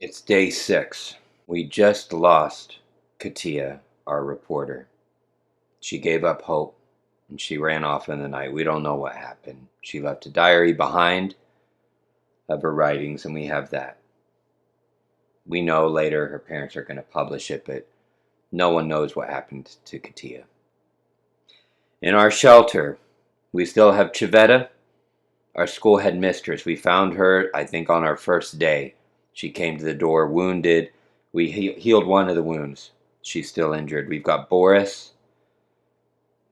It's day 6. We just lost Katia, our reporter. She gave up hope and she ran off in the night. We don't know what happened. She left a diary behind of her writings, and we have that. We know later her parents are going to publish it, but no one knows what happened to Katia. In our shelter, we still have Chivetta, our school headmistress. We found her, I think, on our first day. She came to the door wounded. We healed one of the wounds. She's still injured. We've got Boris.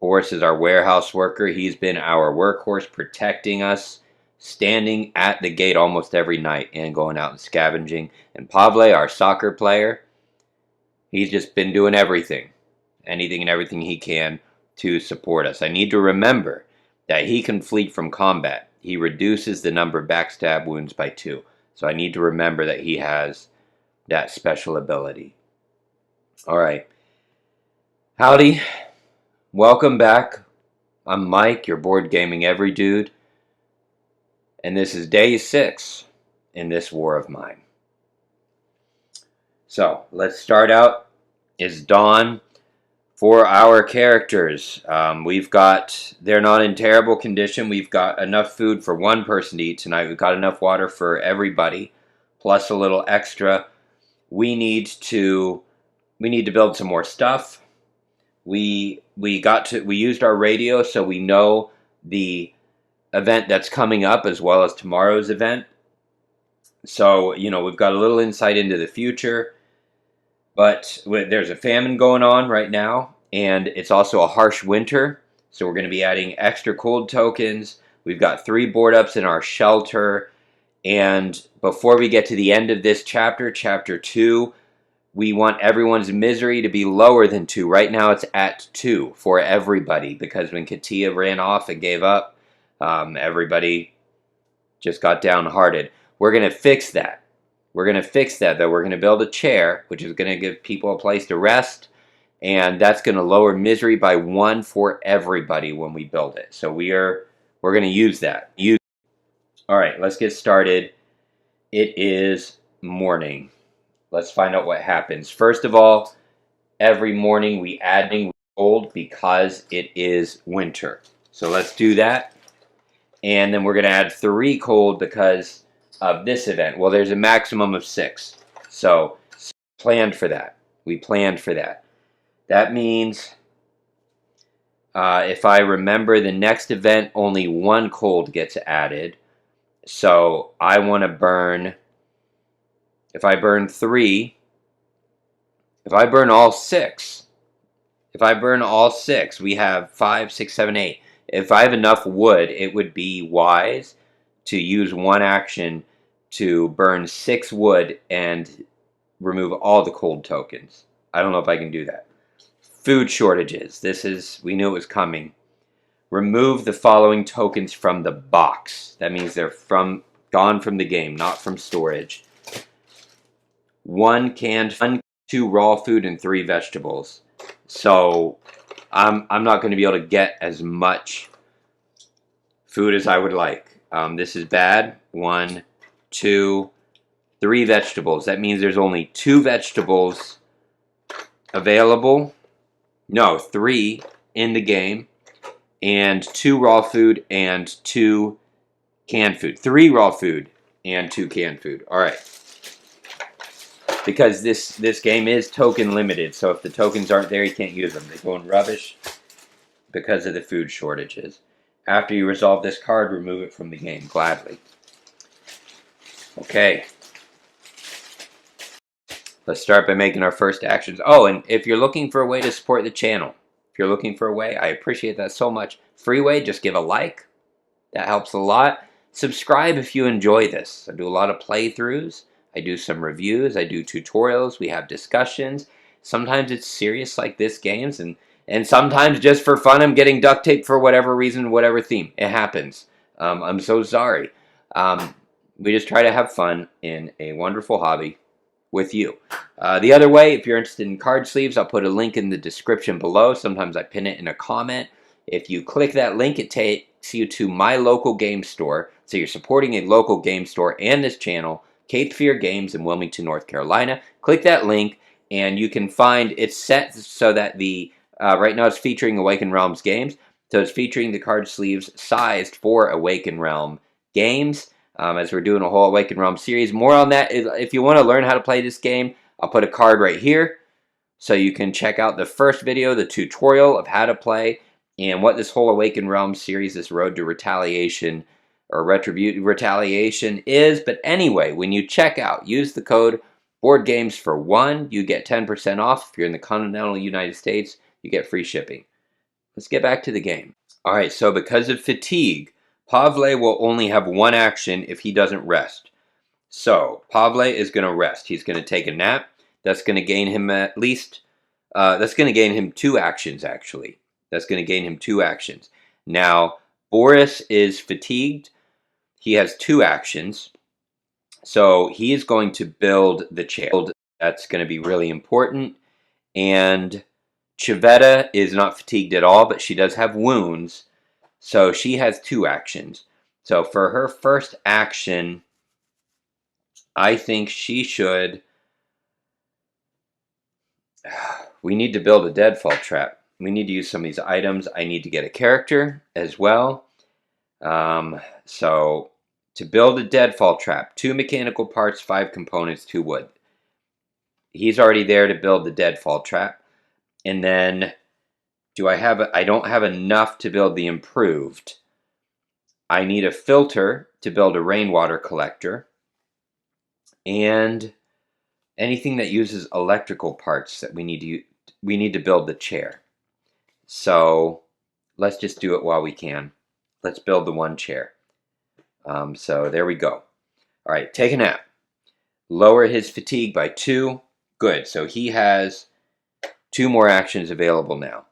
Boris is our warehouse worker. He's been our workhorse, protecting us, standing at the gate almost every night and going out and scavenging. And Pavle, our soccer player, he's just been doing anything and everything he can to support us. I need to remember that he can flee from combat. He reduces the number of backstab wounds by 2. So I need to remember that he has that special ability. All right. Howdy. Welcome back. I'm Mike, your board gaming every dude. And this is day 6 in this war of mine. So let's start out. It's dawn. For our characters, they're not in terrible condition. We've got enough food for one person to eat tonight. We've got enough water for everybody, plus a little extra. We need to build some more stuff. We used our radio, so we know the event that's coming up as well as tomorrow's event. So, we've got a little insight into the future. But there's a famine going on right now, and it's also a harsh winter, so we're going to be adding extra cold tokens. We've got 3 board ups in our shelter, and before we get to the end of this chapter, chapter 2, we want everyone's misery to be lower than 2. Right now it's at 2 for everybody, because when Katia ran off and gave up, everybody just got downhearted. We're going to fix that. We're going to fix that, though. We're going to build a chair, which is going to give people a place to rest, and that's going to lower misery by 1 for everybody when we build it. So we're going to use that. All right, let's get started. It is morning. Let's find out what happens. First of all, every morning we add cold because it is winter. So let's do that. And then we're going to add 3 cold because of this event. Well, there's a maximum of 6. So planned for that. We planned for that. That means if I remember the next event, only 1 cold gets added. So I want to burn, if I burn all 6, we have 5, 6, 7, 8. If I have enough wood, it would be wise to use 1 action to burn 6 wood and remove all the cold tokens. I don't know if I can do that. Food shortages. We knew it was coming. Remove the following tokens from the box. That means they're gone from the game, not from storage. 1 canned, 2 raw food, and 3 vegetables. So I'm not going to be able to get as much food as I would like. This is bad. 1, 2, 3 vegetables. That means there's only 2 vegetables available. No, 3 in the game. And 2 raw food and 2 canned food. 3 raw food and 2 canned food. All right. Because this game is token limited, so if the tokens aren't there, you can't use them. They go in rubbish because of the food shortages. After you resolve this card, remove it from the game, gladly. Okay. Let's start by making our first actions. Oh, and if you're looking for a way to support the channel, I appreciate that so much. Free way, just give a like. That helps a lot. Subscribe if you enjoy this. I do a lot of playthroughs. I do some reviews. I do tutorials. We have discussions. Sometimes it's serious like this games, and sometimes just for fun I'm getting duct tape for whatever reason, whatever theme. It happens. I'm so sorry. We just try to have fun in a wonderful hobby with you. The other way, if you're interested in card sleeves, I'll put a link in the description below. Sometimes I pin it in a comment. If you click that link, it takes you to my local game store. So you're supporting a local game store and this channel Cape Fear Games in Wilmington, North Carolina. Click that link, and you can find it's set so that the right now it's featuring Awakened Realms games. So it's featuring the card sleeves sized for Awakened Realm games. As we're doing a whole Awakened Realm series. More on that. If you want to learn how to play this game, I'll put a card right here. So you can check out the first video, the tutorial of how to play, and what this whole Awakened Realms series, this Road to Retaliation, or Retaliation is. But anyway, when you check out, use the code BoardGames1. You get 10% off. If you're in the continental United States, you get free shipping. Let's get back to the game. All right, so because of fatigue, Pavle will only have one action if he doesn't rest. So Pavle is going to rest. He's going to take a nap. That's going to gain him at least, that's going to gain him 2 actions, actually. That's going to gain him 2 actions. Now, Boris is fatigued. He has 2 actions. So he is going to build the chair. That's going to be really important. And Chivetta is not fatigued at all, but she does have wounds. So she has 2 actions. So for her first action, I think she should... We need to build a deadfall trap. We need to use some of these items. I need to get a character as well. So to build a deadfall trap, 2 mechanical parts, 5 components, 2 wood. He's already there to build the deadfall trap. And then I don't have enough to build the improved. I need a filter to build a rainwater collector. And anything that uses electrical parts that we need to build the chair. So let's just do it while we can. Let's build the 1 chair. So there we go. All right, take a nap. Lower his fatigue by 2. Good. So he has 2 more actions available now.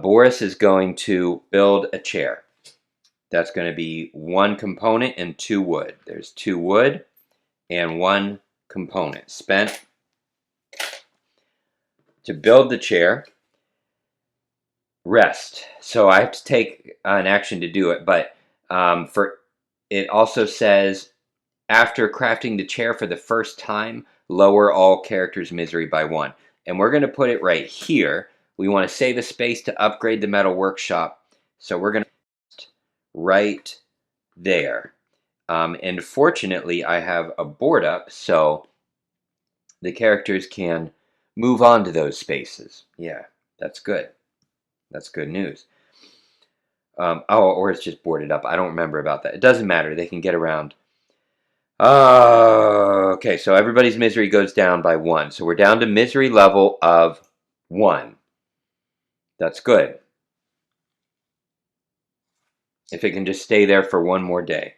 Boris is going to build a chair. That's going to be 1 component and 2 wood. There's 2 wood and 1 component spent. To build the chair, rest. So I have to take an action to do it, but it also says after crafting the chair for the first time, lower all characters' misery by 1. And we're going to put it right here. We want to save a space to upgrade the metal workshop. So we're going to right there. And fortunately, I have a board up, so the characters can move on to those spaces. Yeah, that's good. That's good news. Or it's just boarded up. I don't remember about that. It doesn't matter. They can get around. Okay, so everybody's misery goes down by 1. So we're down to misery level of 1. That's good. If it can just stay there for 1 more day.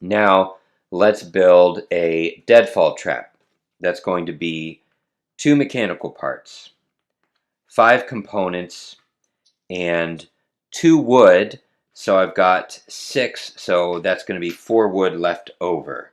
Now, let's build a deadfall trap. That's going to be 2 mechanical parts, 5 components, and 2 wood. So I've got 6, so that's going to be 4 wood left over.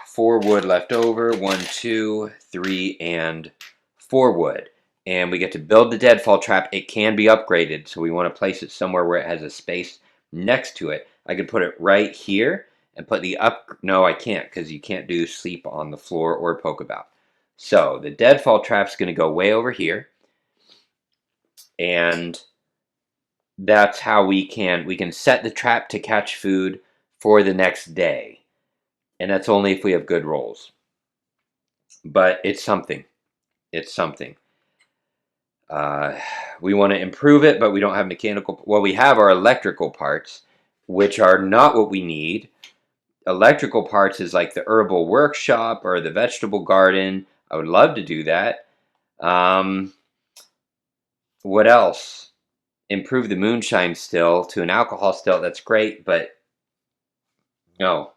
4 wood left over, 1, 2, 3, and 4 wood. And we get to build the deadfall trap. It can be upgraded, so we want to place it somewhere where it has a space next to it. I could put it right here and put the No, I can't, because you can't do sleep on the floor or poke about. So the deadfall trap's going to go way over here. And that's how we can set the trap to catch food for the next day. And that's only if we have good rolls. But it's something. It's something. We want to improve it, but we don't have mechanical... Well, we have our electrical parts, which are not what we need. Electrical parts is like the herbal workshop or the vegetable garden. I would love to do that. What else? Improve the moonshine still to an alcohol still. That's great, but no.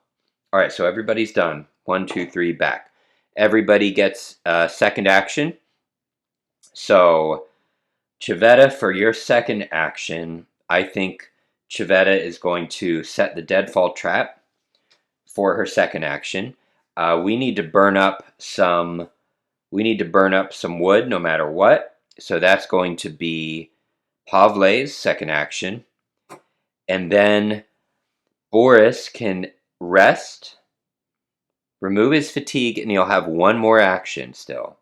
All right, so everybody's done. 1, 2, 3, back. Everybody gets a second action. So, Chivetta, for your second action, I think Chivetta is going to set the deadfall trap for her second action. We need to burn up some. We need to burn up some wood, no matter what. So that's going to be Pavle's second action, and then Boris can rest, remove his fatigue, and he'll have one more action still.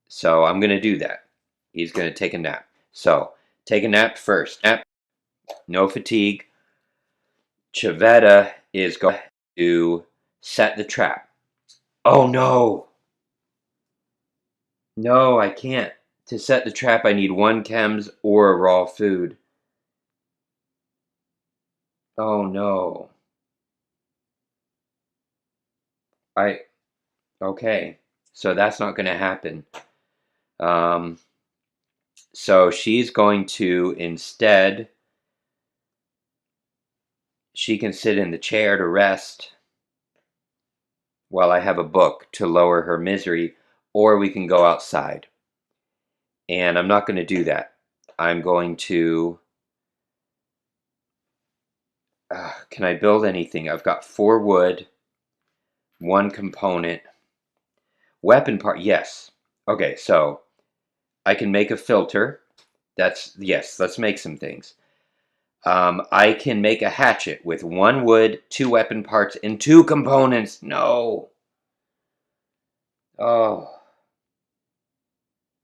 So I'm going to do that. He's going to take a nap. So take a nap first. Nap, no fatigue. Chavetta is going to set the trap. Oh no! No, I can't. To set the trap, I need 1 chems or a raw food. Oh no. Okay. So that's not going to happen. So she's going to instead, she can sit in the chair to rest while I have a book to lower her misery, or we can go outside. And I'm not going to do that. I'm going to, can I build anything? I've got 4 wood, 1 component. Weapon part, yes. Okay, so I can make a filter. Yes, let's make some things. I can make a hatchet with 1 wood, 2 weapon parts, and 2 components. No. Oh.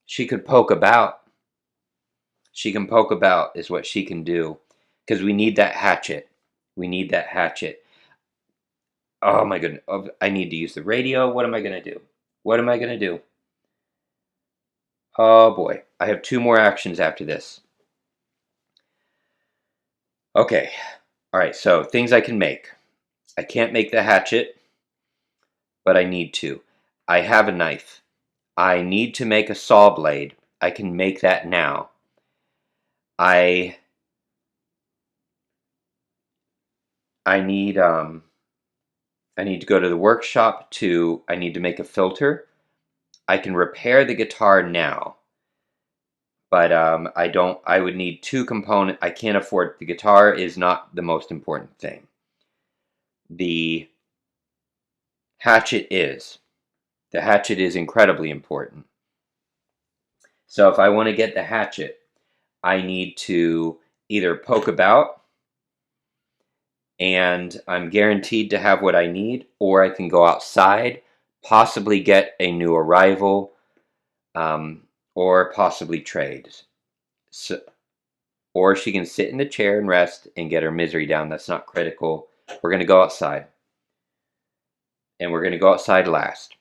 She could poke about. She can poke about is what she can do. Because we need that hatchet. We need that hatchet. Oh my goodness. I need to use the radio. What am I going to do? What am I going to do? Oh boy. I have 2 more actions after this. Okay. All right. So things I can make. I can't make the hatchet, but I need to. I have a knife. I need to make a saw blade. I can make that now. I need I need to go to the workshop I need to make a filter. I can repair the guitar now. But I would need 2 components. I can't afford, the guitar is not the most important thing. The hatchet is. The hatchet is incredibly important. So if I want to get the hatchet, I need to either poke about, and I'm guaranteed to have what I need, or I can go outside, possibly get a new arrival, or possibly trade. So, or she can sit in the chair and rest and get her misery down. That's not critical. We're going to go outside. And we're going to go outside last.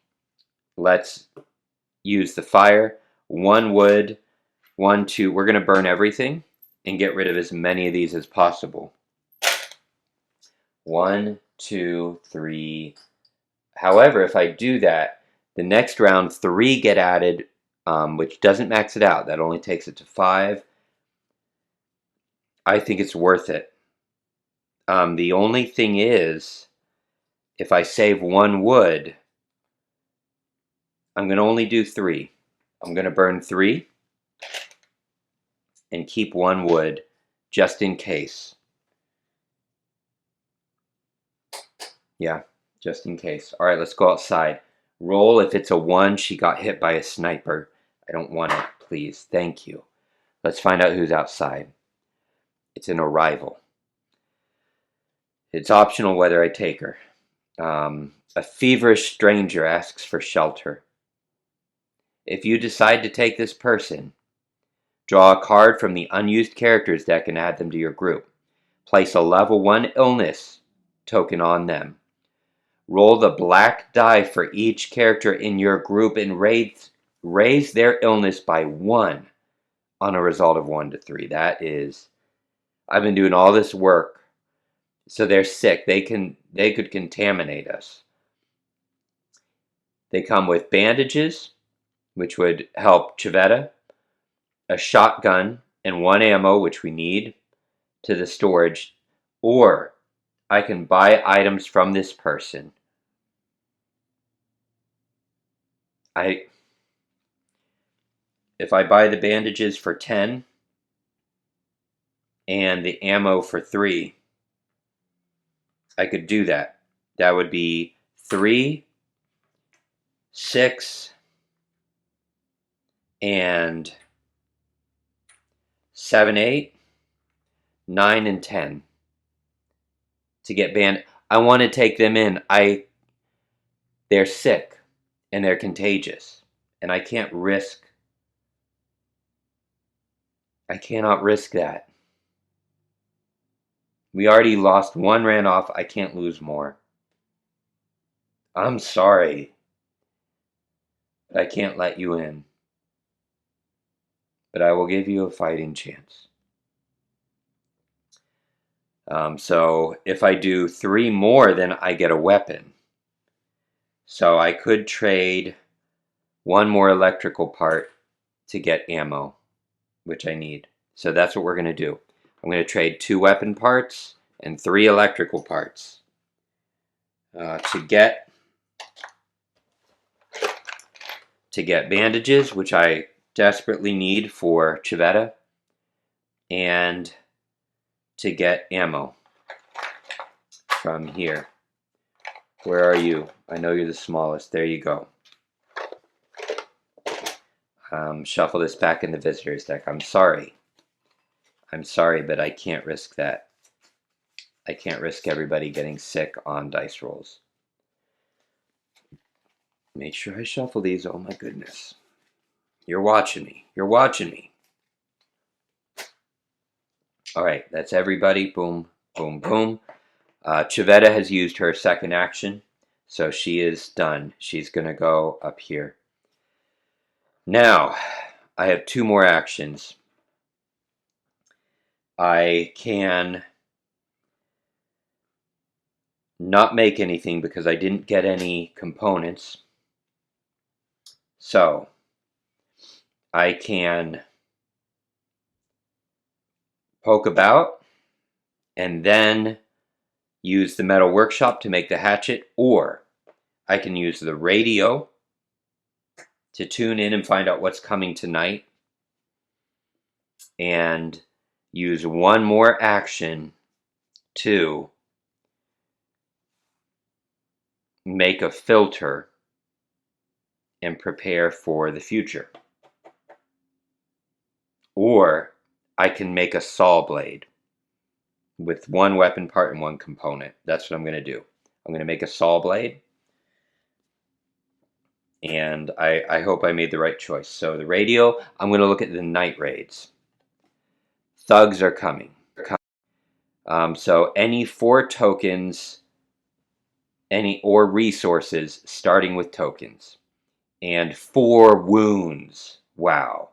Let's use the fire. 1 wood, 1, 2. We're going to burn everything and get rid of as many of these as possible. 1, 2, 3. However, if I do that, the next round 3 get added, which doesn't max it out. That only takes it to 5. I think it's worth it. The only thing is, if I save 1 wood, I'm going to only do 3. I'm going to burn 3 and keep 1 wood just in case. Yeah, just in case. All right, let's go outside. Roll. If it's a 1, she got hit by a sniper. I don't want it, please. Thank you. Let's find out who's outside. It's an arrival. It's optional whether I take her. A feverish stranger asks for shelter. If you decide to take this person, draw a card from the unused characters deck and add them to your group. Place a level 1 illness token on them. Roll the black die for each character in your group and raise their illness by 1 on a result of 1 to 3. That is, I've been doing all this work. So they're sick. They could contaminate us. They come with bandages, which would help Chavetta, a shotgun, and 1 ammo, which we need, to the storage. Or I can buy items from this person. If I buy the bandages for 10 and the ammo for 3, I could do that. That would be 3, 6, and 7, 8, 9, and 10 to get banned. I want to take them in. They're sick and they're contagious, and I cannot risk that. We already lost one, ran off. I can't lose more. I'm sorry, but I can't let you in. But I will give you a fighting chance. So if I do 3 more, then I get a weapon. So I could trade 1 more electrical part to get ammo, which I need. So that's what we're going to do. I'm going to trade 2 weapon parts and 3 electrical parts to get bandages, which I desperately need for Chivetta, and to get ammo from here. Where are you? I know you're the smallest. There you go. Shuffle this back in the visitor's deck. I'm sorry, but I can't risk that. I can't risk everybody getting sick on dice rolls. Make sure I shuffle these. Oh my goodness. You're watching me. You're watching me. All right, that's everybody. Boom, boom, boom. Chivetta has used her second action, so she is done. She's going to go up here. Now, I have 2 more actions. I can not make anything because I didn't get any components. So, I can poke about and then use the metal workshop to make the hatchet, or I can use the radio to tune in and find out what's coming tonight, and use 1 more action to make a filter and prepare for the future. Or I can make a saw blade with 1 weapon part and 1 component. That's what I'm going to do. I'm going to make a saw blade, and I hope I made the right choice. So the radio, I'm going to look at the night raids. Thugs are coming. So any 4 tokens, or resources starting with tokens, and 4 wounds. Wow.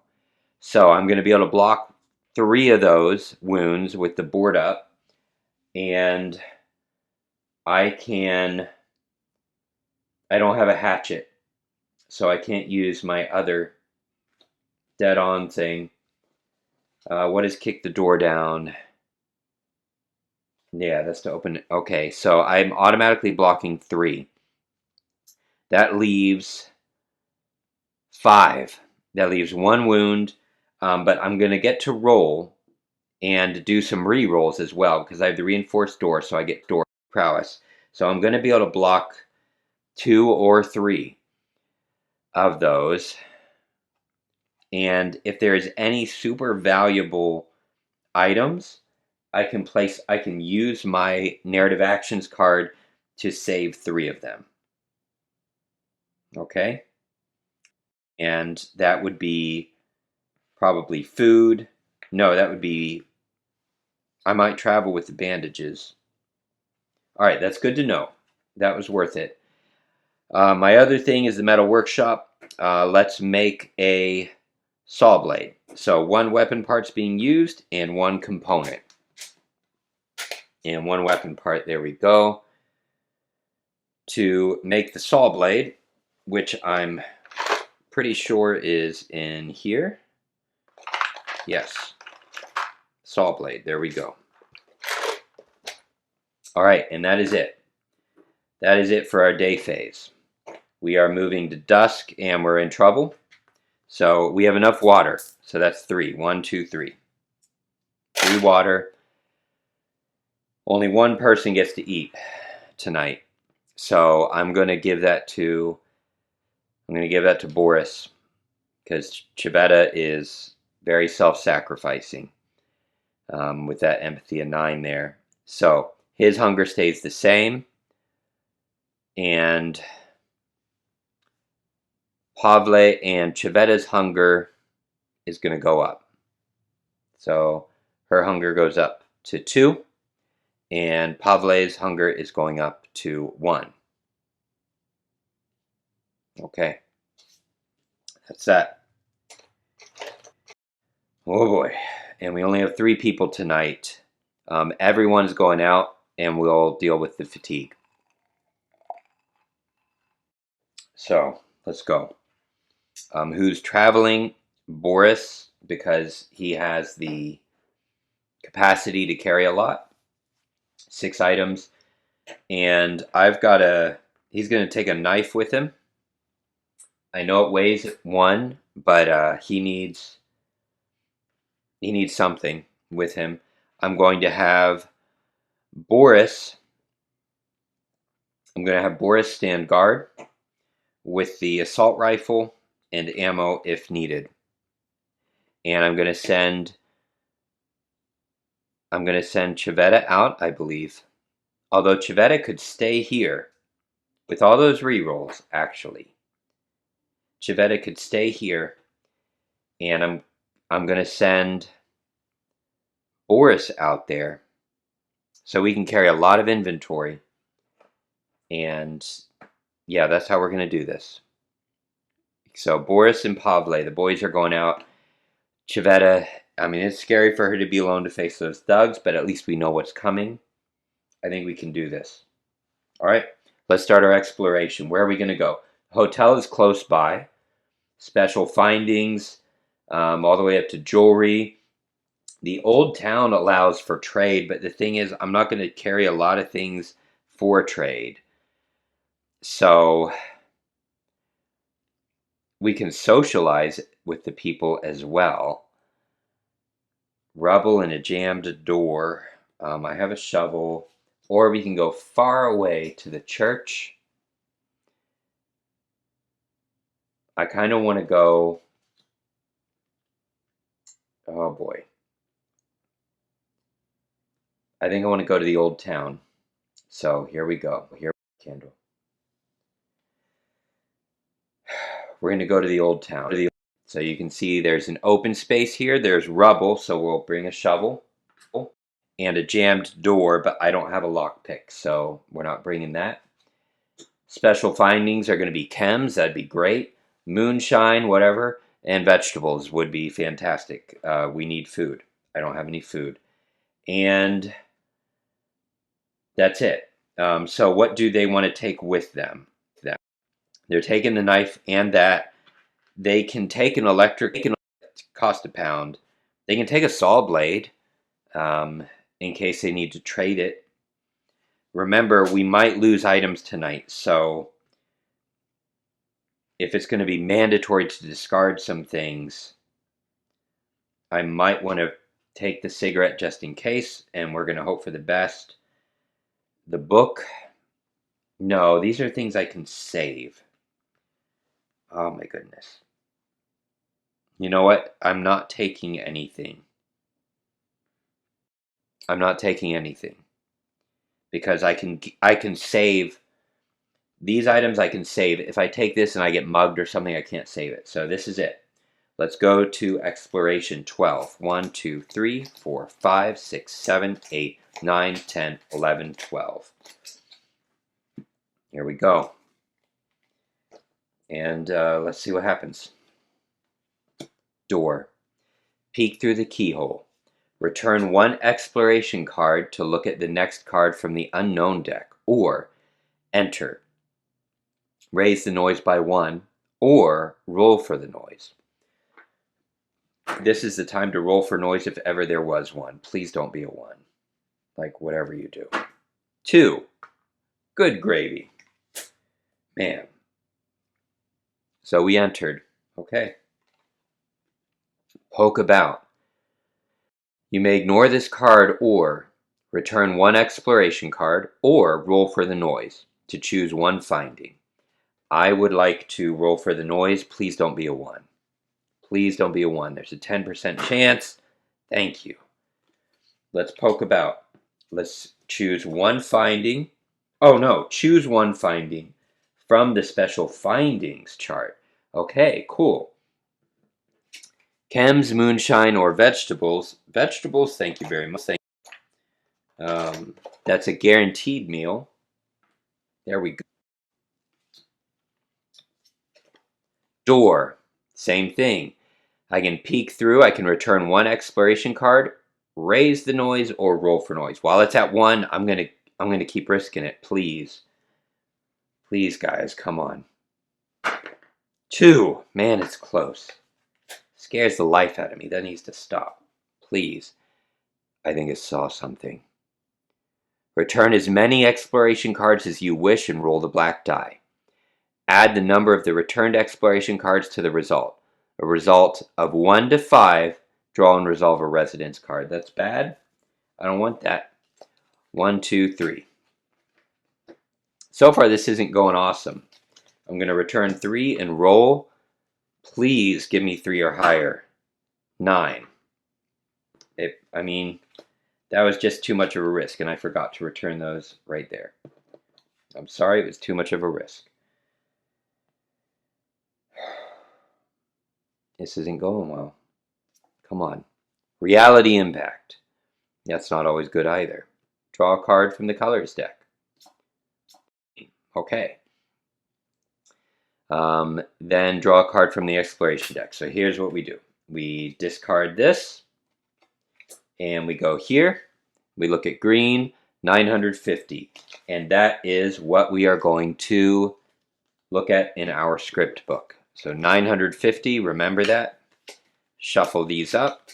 So I'm going to be able to block 3 of those wounds with the board up, and I don't have a hatchet, so I can't use my other dead on thing. What is kick the door down? Yeah, that's to open it. Okay, so I'm automatically blocking 3. That leaves 5. That leaves 1 wound, but I'm going to get to roll and do some re-rolls as well, because I have the reinforced door, so I get door prowess. So I'm going to be able to block 2 or 3 of those. And if there is any super valuable items, I can use my narrative actions card to save 3 of them. Okay? And that would be probably food. No, that would be, I might travel with the bandages. All right, that's good to know. That was worth it. My other thing is the metal workshop. Let's make a saw blade. So 1 weapon part's being used and 1 component. And 1 weapon part, there we go. To make the saw blade, which I'm pretty sure is in here. Yes. Saw blade, there we go. All right, and that is it. That is it for our day phase. We are moving to dusk and we're in trouble. So we have enough water. So that's 3. 1, 2, 3. 3 water. Only 1 person gets to eat tonight. So I'm going to give that to Boris, because Chivetta is very self-sacrificing with that empathy of 9 there. So His hunger stays the same. And Pavle and Chivetta's hunger is going to go up. So her hunger goes up to 2, and Pavle's hunger is going up to 1. Okay, that's that. Oh boy, and we only have 3 people tonight. Everyone's going out, and we'll deal with the fatigue. So let's go. Who's traveling? Boris, because he has the capacity to carry a lot. 6 items. And he's going to take a knife with him. I know it weighs 1, but he needs something with him. I'm going to have Boris stand guard with the assault rifle and ammo if needed. And I'm going to send Chivetta out, I believe. Although Chivetta could stay here with all those rerolls, actually. Chivetta could stay here, and I'm going to send Boris out there so we can carry a lot of inventory. And yeah, that's how we're going to do this. So Boris and Pavle, the boys are going out. Chivetta, I mean, it's scary for her to be alone to face those thugs, but at least we know what's coming. I think we can do this. All right, let's start our exploration. Where are we going to go? The hotel is close by. Special findings, all the way up to jewelry. The old town allows for trade, but the thing is, I'm not going to carry a lot of things for trade. So we can socialize with the people as well. Rubble and a jammed door. I have a shovel. Or we can go far away to the church. I kind of want to go... Oh boy. I think I want to go to the old town. So here we go. Here, candle. We're going to go to the old town. So you can see there's an open space here. There's rubble, so we'll bring a shovel. And a jammed door, but I don't have a lockpick, so we're not bringing that. Special findings are going to be chems. That'd be great. Moonshine, whatever. And vegetables would be fantastic. We need food. I don't have any food. And that's it. So what do they want to take with them? They're taking the knife and that. They can take an electric, cost £1. They can take a saw blade in case they need to trade it. Remember, we might lose items tonight, so if it's going to be mandatory to discard some things, I might want to take the cigarette just in case, and we're going to hope for the best. The book, no, these are things I can save. Oh my goodness. You know what? I'm not taking anything. I'm not taking anything. Because I can save these items. I can save. If I take this and I get mugged or something, I can't save it. So this is it. Let's go to exploration 12. 1, 2, 3, 4, 5, 6, 7, 8, 9, 10, 11, 12. Here we go. And let's see what happens. Door. Peek through the keyhole. Return 1 exploration card to look at the next card from the unknown deck. Or enter. Raise the noise by 1. Or roll for the noise. This is the time to roll for noise if ever there was one. Please don't be a 1. Like, whatever you do. 2. Good gravy. Man. So we entered. Okay. Poke about. You may ignore this card or return 1 exploration card or roll for the noise to choose 1 finding. I would like to roll for the noise. Please don't be a 1. Please don't be a 1. There's a 10% chance. Thank you. Let's poke about. Let's choose one finding. Oh no, choose one finding from the special findings chart. Okay, cool. Chems, moonshine, or vegetables. Vegetables, thank you very much. That's a guaranteed meal. There we go. Door, same thing. I can peek through, I can return one exploration card, raise the noise, or roll for noise. While it's at 1, I'm gonna keep risking it, please. Please, guys, come on. 2, man, it's close. Scares the life out of me. That needs to stop. Please. I think I saw something. Return as many exploration cards as you wish and roll the black die. Add the number of the returned exploration cards to the result. A result of 1 to 5, draw and resolve a residence card. That's bad. I don't want that. 1, 2, 3. So far, this isn't going awesome. I'm going to return 3 and roll. Please give me 3 or higher. 9. That was just too much of a risk, and I forgot to return those right there. I'm sorry, it was too much of a risk. This isn't going well. Come on. Reality impact. That's not always good either. Draw a card from the colors deck. Okay. Then draw a card from the exploration deck. So here's what we do. We discard this, and we go here. We look at green, 950. And that is what we are going to look at in our script book. So 950, remember that. Shuffle these up.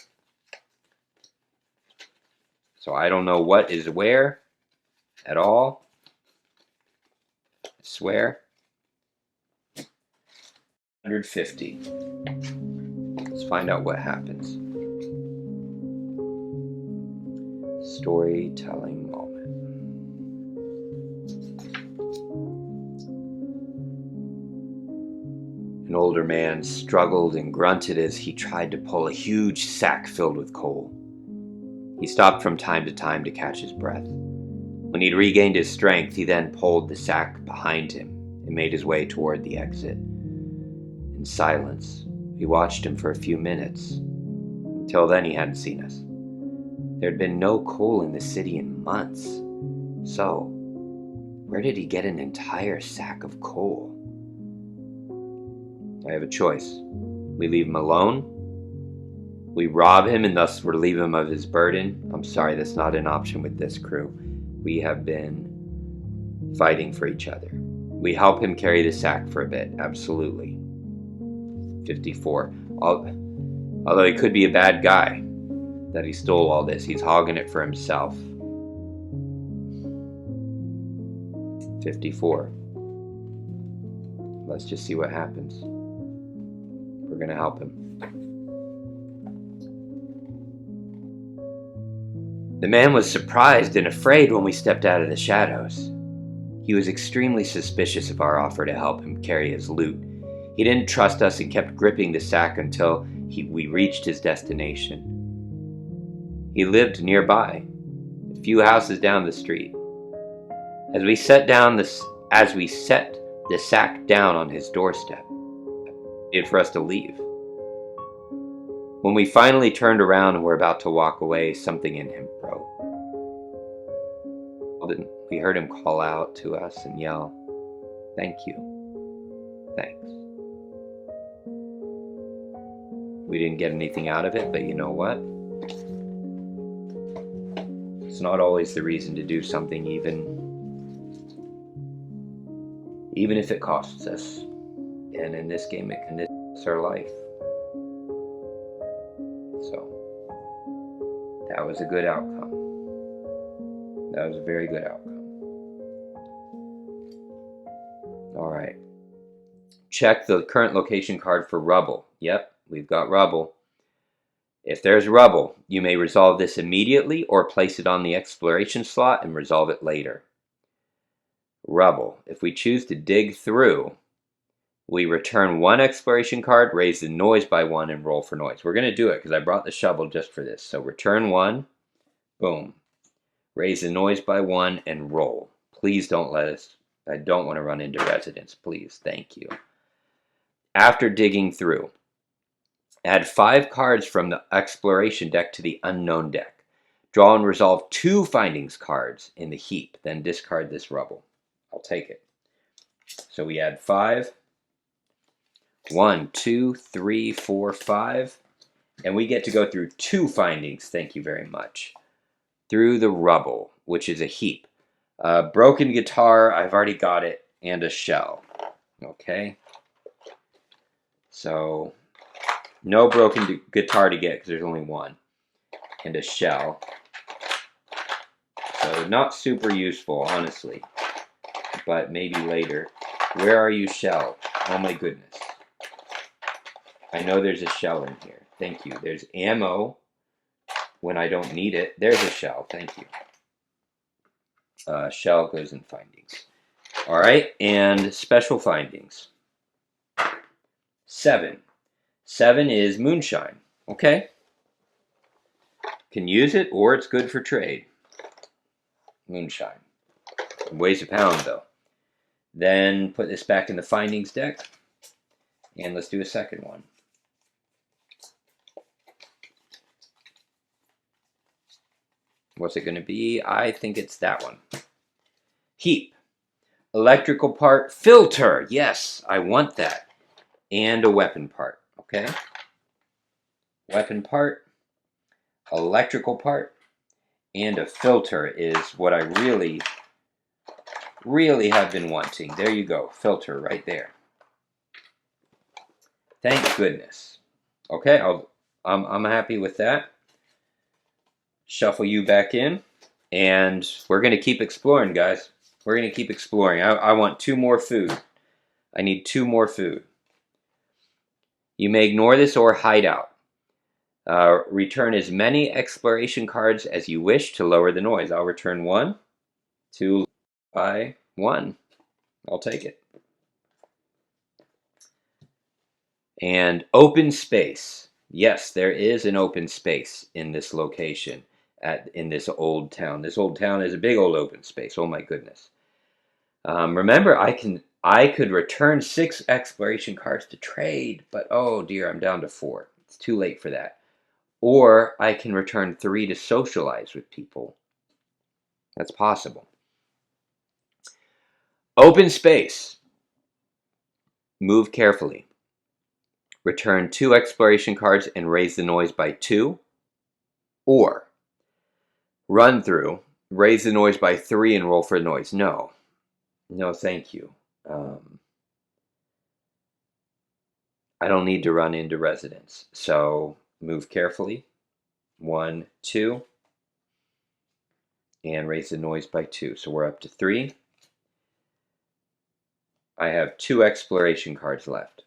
So I don't know what is where at all. I swear. 150. Let's find out what happens. Storytelling moment. An older man struggled and grunted as he tried to pull a huge sack filled with coal. He stopped from time to time to catch his breath. When he'd regained his strength, he then pulled the sack behind him and made his way toward the exit. In silence, we watched him for a few minutes. Until then, he hadn't seen us. There had been no coal in the city in months. So, where did he get an entire sack of coal? I have a choice. We leave him alone. We rob him and thus relieve him of his burden. I'm sorry, that's not an option with this crew. We have been fighting for each other. We help him carry the sack for a bit, absolutely. 54. Although he could be a bad guy, that he stole all this. He's hogging it for himself. 54. Let's just see what happens. We're going to help him. The man was surprised and afraid when we stepped out of the shadows. He was extremely suspicious of our offer to help him carry his loot. He didn't trust us and kept gripping the sack until we reached his destination. He lived nearby, a few houses down the street. As we set the sack down on his doorstep, he waited for us to leave. When we finally turned around and were about to walk away, something in him broke. We heard him call out to us and yell, "Thank you. Thanks." We didn't get anything out of it, but you know what? It's not always the reason to do something, even if it costs us. And in this game, it can cost our life. So, that was a good outcome. That was a very good outcome. Alright. Check the current location card for rubble. Yep, we've got rubble. If there's rubble, you may resolve this immediately or place it on the exploration slot and resolve it later. Rubble. If we choose to dig through, we return one exploration card, raise the noise by 1, and roll for noise. We're going to do it because I brought the shovel just for this. So return 1. Boom. raise the noise by 1, and roll. Please don't let us, I don't want to run into residents, please, thank you. After digging through, add 5 cards from the exploration deck to the unknown deck. Draw and resolve 2 findings cards in the heap, then discard this rubble. I'll take it. So we add 5. 1, 2, 3, 4, 5. And we get to go through 2 findings, thank you very much. Through the rubble, which is a heap. Broken guitar, I've already got it, and a shell. Okay. So, no broken guitar to get because there's only 1. And a shell. So, not super useful, honestly. But maybe later. Where are you, shell? Oh my goodness. I know there's a shell in here. Thank you. There's ammo when I don't need it. There's a shell. Thank you. Shell goes in findings. All right, and special findings. 7. 7 is moonshine. Okay. Can use it, or it's good for trade. Moonshine. It weighs a pound, though. Then put this back in the findings deck. And let's do a second one. What's it going to be? I think it's that one. Heap. Electrical part. Filter. Yes, I want that. And a weapon part. Okay. Weapon part. Electrical part. And a filter is what I really have been wanting. There you go. Filter right there. Thank goodness. Okay, I'm happy with that. Shuffle you back in, and we're going to keep exploring, guys. We're going to keep exploring. I want 2 more food. I need 2 more food. You may ignore this or hide out. Return as many exploration cards as you wish to lower the noise. I'll return 1, 2, by 1. I'll take it. And open space. Yes, there is an open space in this location, in this old town. This old town is a big old open space. Oh my goodness. Remember, I could return 6 exploration cards to trade, but oh dear, I'm down to 4. It's too late for that. Or I can return 3 to socialize with people. That's possible. Open space. Move carefully. Return 2 exploration cards and raise the noise by 2. Or run through, raise the noise by 3 and roll for noise. No. No, thank you. I don't need to run into residents. So move carefully. 1, 2. And raise the noise by 2. So we're up to 3. I have 2 exploration cards left.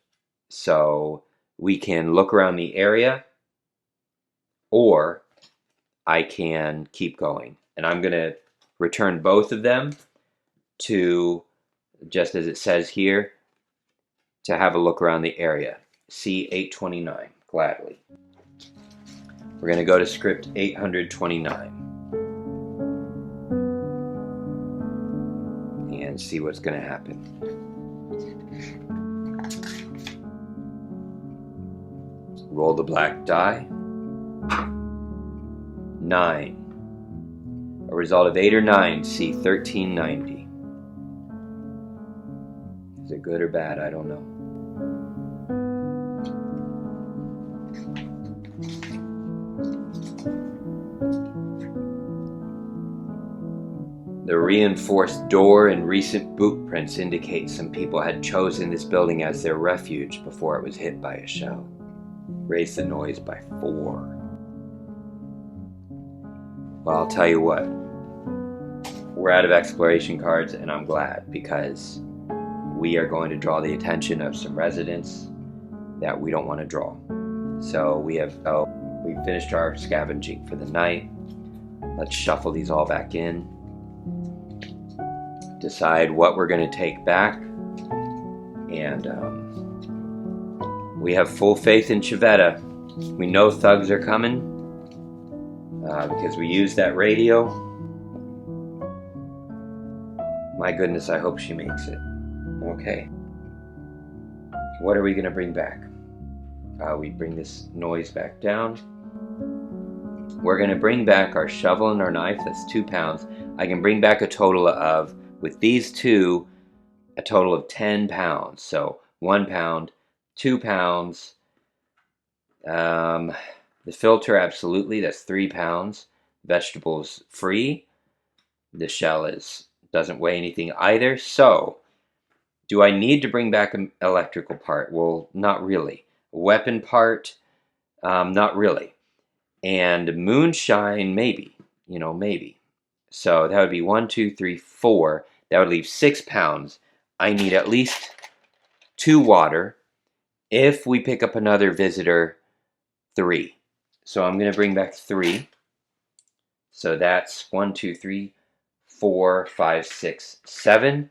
So we can look around the area, or I can keep going. And I'm going to return both of them to, just as it says here, to have a look around the area. C829, gladly. We're going to go to script 829 and see what's going to happen. Roll the black die. 9. A result of 8 or 9, see 1390. Is it good or bad? I don't know. The reinforced door and recent boot prints indicate some people had chosen this building as their refuge before it was hit by a shell. Raise the noise by 4. Well, I'll tell you what. We're out of exploration cards, and I'm glad, because we are going to draw the attention of some residents that we don't want to draw. So we finished our scavenging for the night. Let's shuffle these all back in. Decide what we're going to take back. And we have full faith in Chivetta. We know thugs are coming because we used that radio. My goodness, I hope she makes it. Okay. What are we going to bring back? We bring this noise back down. We're going to bring back our shovel and our knife. That's 2 pounds. I can bring back a total of, with these two, a total of 10 pounds. So 1 pound, 2 pounds. The filter, absolutely, that's 3 pounds. Vegetables free. The shell doesn't weigh anything either. So, do I need to bring back an electrical part? Well, not really. A weapon part, not really. And moonshine, maybe. Maybe. So that would be 1, 2, 3, 4. That would leave 6 pounds. I need at least 2 water. If we pick up another visitor, 3. So I'm going to bring back 3. So that's 1, 2, 3, 4, 5, 6, 7.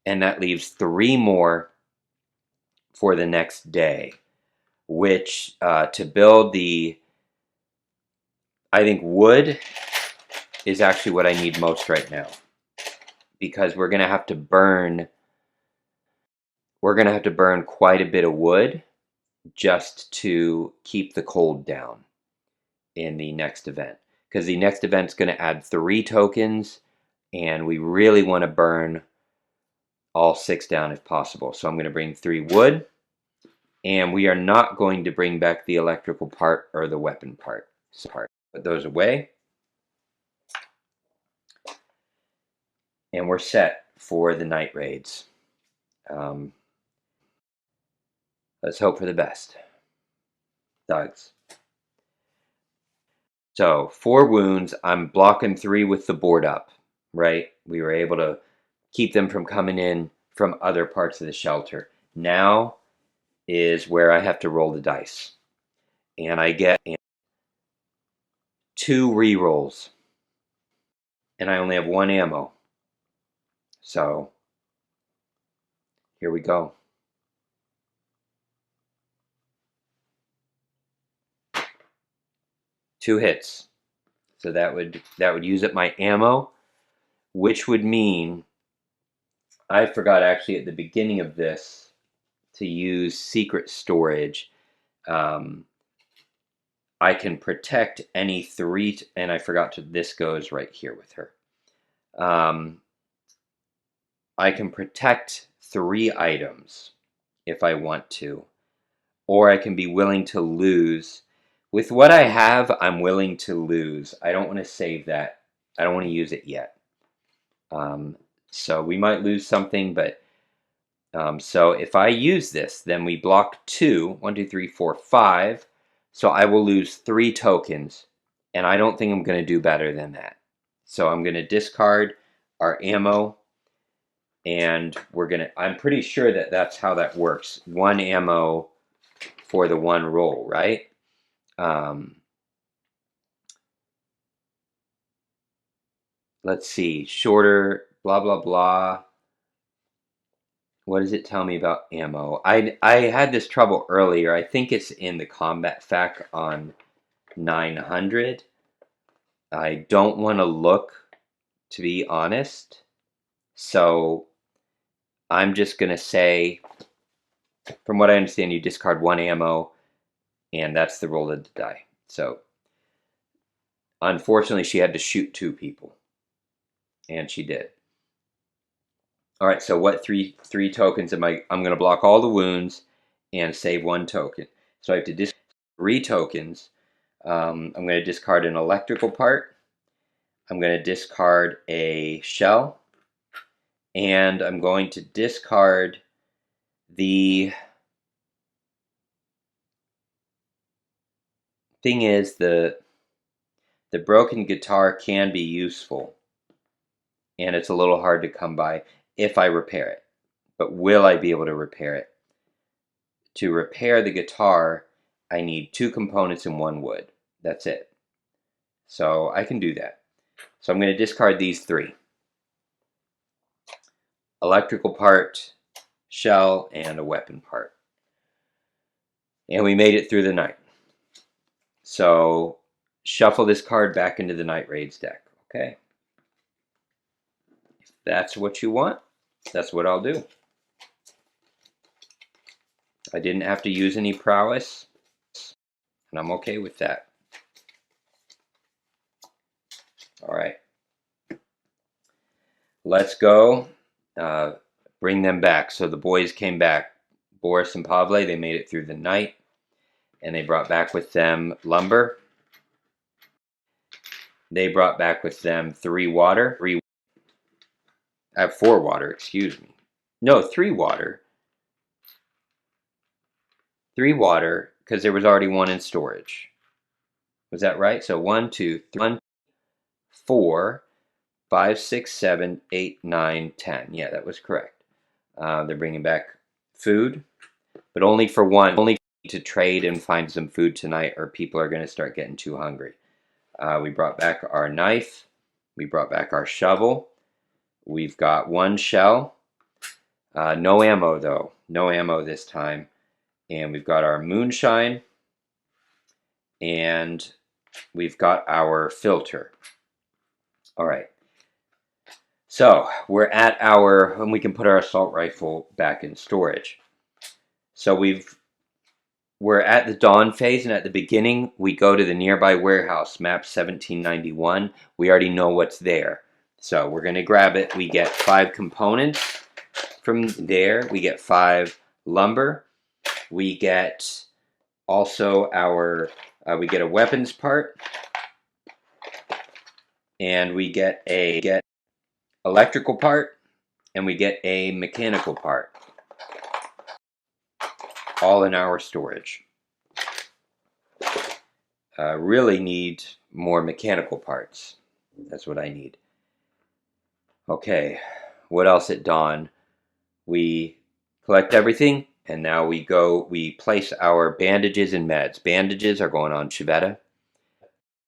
And that leaves 3 more for the next day, which to build I think wood is actually what I need most right now, because we're going to have to burn quite a bit of wood just to keep the cold down in the next event, because the next event's going to add 3 tokens, and we really want to burn all 6 down if possible. So I'm going to bring 3 wood, and we are not going to bring back the electrical part or the weapon part. So put those away, and we're set for the night raids. Let's hope for the best. Thugs. So 4 wounds. I'm blocking 3 with the board up, right? We were able to keep them from coming in from other parts of the shelter. Now is where I have to roll the dice. And I get 2 re-rolls. And I only have 1 ammo. So here we go. 2 hits. So that would use up my ammo, which would mean I forgot actually at the beginning of this to use secret storage. I can protect any 3, and I forgot to, this goes right here with her. I can protect 3 items if I want to, or I can be willing to lose. With what I have, I'm willing to lose. I don't want to save that. I don't want to use it yet. So we might lose something, but so if I use this, then we block 2, 1, 2, 3, 4, 5. So I will lose 3 tokens, and I don't think I'm going to do better than that. So I'm going to discard our ammo, and I'm pretty sure that that's how that works. 1 ammo for the 1 roll, right? Let's see, shorter, blah, blah, blah. What does it tell me about ammo? I had this trouble earlier. I think it's in the combat fac on 900. I don't want to look, to be honest. So I'm just going to say, from what I understand, you discard 1 ammo, and that's the roll of the die. So unfortunately, she had to shoot 2 people, and she did. All right, so what three tokens am I'm going to block all the wounds and save 1 token. So I have to discard 3 tokens. I'm going to discard an electrical part. I'm going to discard a shell. And I'm going to discard the thing is the broken guitar can be useful, and it's a little hard to come by if I repair it. But will I be able to repair it? To repair the guitar, I need 2 components and 1 wood. That's it. So I can do that. So I'm going to discard these 3. Electrical part, shell, and a weapon part. And we made it through the night. So shuffle this card back into the Night Raids deck. Okay. that's what you want, that's what I'll do. I didn't have to use any prowess, and I'm okay with that. All right. Let's go. Bring them back. So the boys came back. Boris and Pavle, they made it through the night, and they brought back with them lumber. They brought back with them 3 water. 4 water, excuse me. No, 3 water. 3 water, because there was already 1 in storage. Was that right? So 1, 2, 3, 4, 5, 6, 7, 8, 9, 10. Yeah, that was correct. They're bringing back food, but only for 1. Only to trade and find some food tonight, or people are going to start getting too hungry. We brought back our knife. We brought back our shovel. We've got 1 shell. No ammo, though. No ammo this time. And we've got our moonshine. And we've got our filter. All right. So we're at and we can put our assault rifle back in storage. So we're at the dawn phase, and at the beginning, we go to the nearby warehouse, map 1791. We already know what's there. So we're going to grab it. We get 5 components from there. We get 5 lumber. We get also we get a weapons part. And we get electrical part. And we get a mechanical part. All in our storage. Really need more mechanical parts. That's what I need. Okay, what else at dawn? We collect everything, and now we place our bandages and meds. Bandages are going on Chivetta.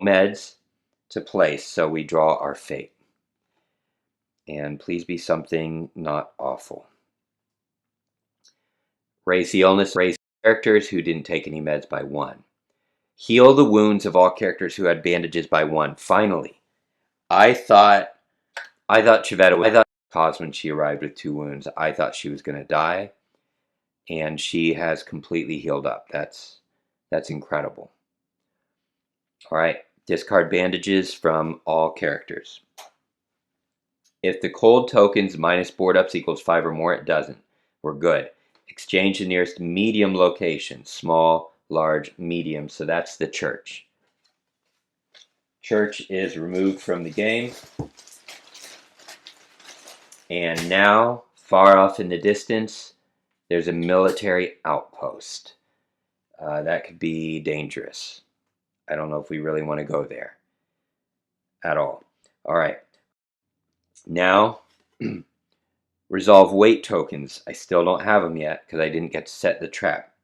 Meds to place, so we draw our fate. And please be something not awful. Raise the illness, raise characters who didn't take any meds by 1. Heal the wounds of all characters who had bandages by 1. Finally, I thought Chivetta was cause when she arrived with 2 wounds. I thought she was going to die, and she has completely healed up. That's incredible. All right, discard bandages from all characters. If the cold tokens minus board ups equals 5 or more, it doesn't. We're good. Exchange the nearest medium location. Small, large, medium. So that's the church. Church is removed from the game. And now, far off in the distance, there's a military outpost. That could be dangerous. I don't know if we really want to go there at all. All right. Now, resolve weight tokens. I still don't have them yet because I didn't get to set the trap.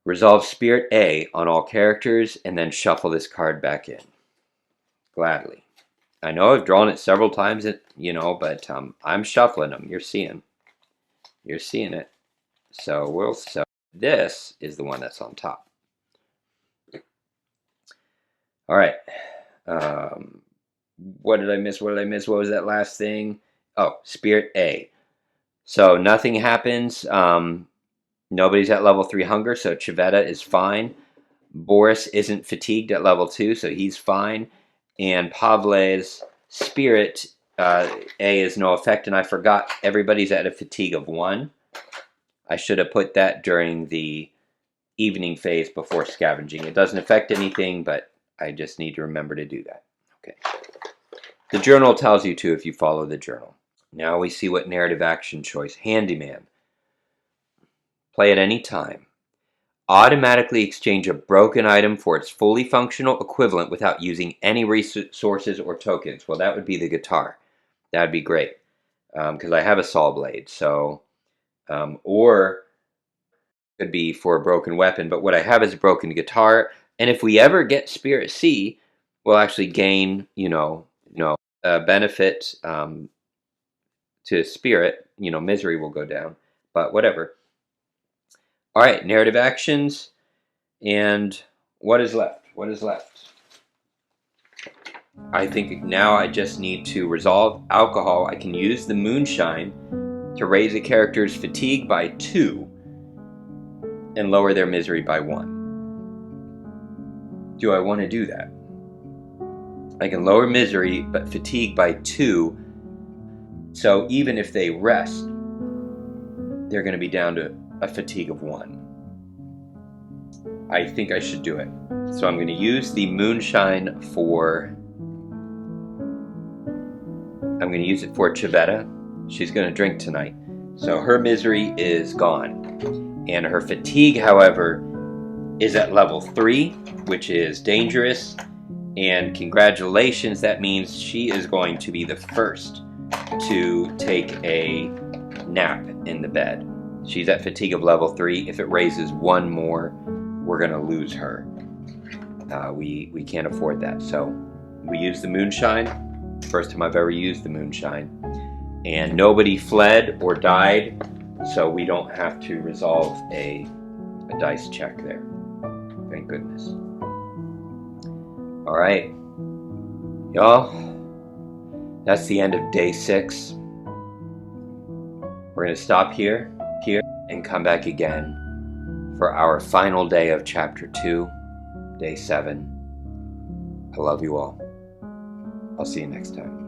Resolve Spirit A on all characters and then shuffle this card back in. Gladly. I know I've drawn it several times, but I'm shuffling them. You're seeing it. So this is the one that's on top. All right. What did I miss? What was that last thing? Oh, Spirit A. So nothing happens. Nobody's at level 3 hunger, so Chivetta is fine. Boris isn't fatigued at level 2, so he's fine. And Pavle's Spirit A is no effect, and I forgot everybody's at a fatigue of 1. I should have put that during the evening phase before scavenging. It doesn't affect anything, but I just need to remember to do that. Okay. The journal tells you to if you follow the journal. Now we see what narrative action choice. Handyman. Play at any time. Automatically exchange a broken item for its fully functional equivalent without using any resources or tokens. Well, that would be the guitar. That would be great because I have a saw blade. So, or it could be for a broken weapon. But what I have is a broken guitar. And if we ever get Spirit C, we'll actually gain, benefit to Spirit. Misery will go down. But whatever. All right, narrative actions. And what is left? I think now I just need to resolve alcohol. I can use the moonshine to raise a character's fatigue by 2 and lower their misery by 1. Do I want to do that? I can lower misery but fatigue by 2, so even if they rest, they're going to be down to a fatigue of 1. I think I should do it. So I'm going to use the moonshine for... I'm going to use it for Chivetta. She's going to drink tonight. So her misery is gone. And her fatigue, however, is at level 3, which is dangerous. And congratulations, that means she is going to be the first to take a nap in the bed. She's at fatigue of level 3. If it raises 1 more, we're going to lose her. We can't afford that. So we use the moonshine. First time I've ever used the moonshine. And nobody fled or died, so we don't have to resolve a dice check there. Thank goodness. Alright, y'all, that's the end of day 6. We're going to stop here, and come back again for our final day of chapter 2, day 7. I love you all. I'll see you next time.